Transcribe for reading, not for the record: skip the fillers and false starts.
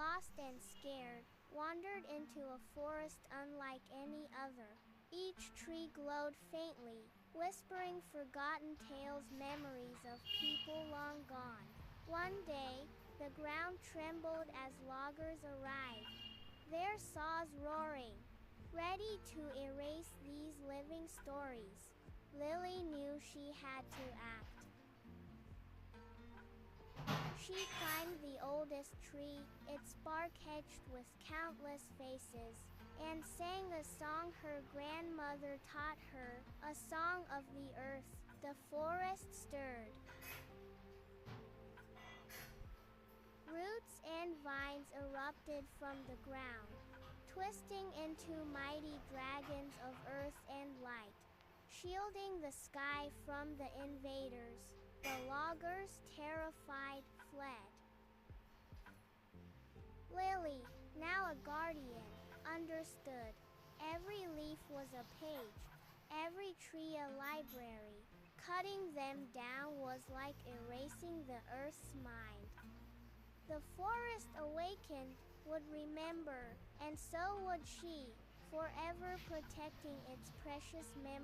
lost and scared, wandered into a forest unlike any other. Each tree glowed faintly, whispering forgotten tales, memories of people long gone. One day, the ground trembled as loggers arrived, their saws roaring, ready to erase these living stories. Lily knew she had to act. She climbed the oldest tree, its bark edged with countless faces, and sang a song her grandmother taught her, a song of the earth. The forest stirred. Roots and vines erupted from the ground, twisting into mighty dragons of earth and light, shielding the sky from the invaders. The loggers, terrified, fled. Lily, now a guardian, understood. Every leaf was a page, every tree a library. Cutting them down was like erasing the earth's mind. The forest awakened, would remember, and so would she, forever protecting its precious memories.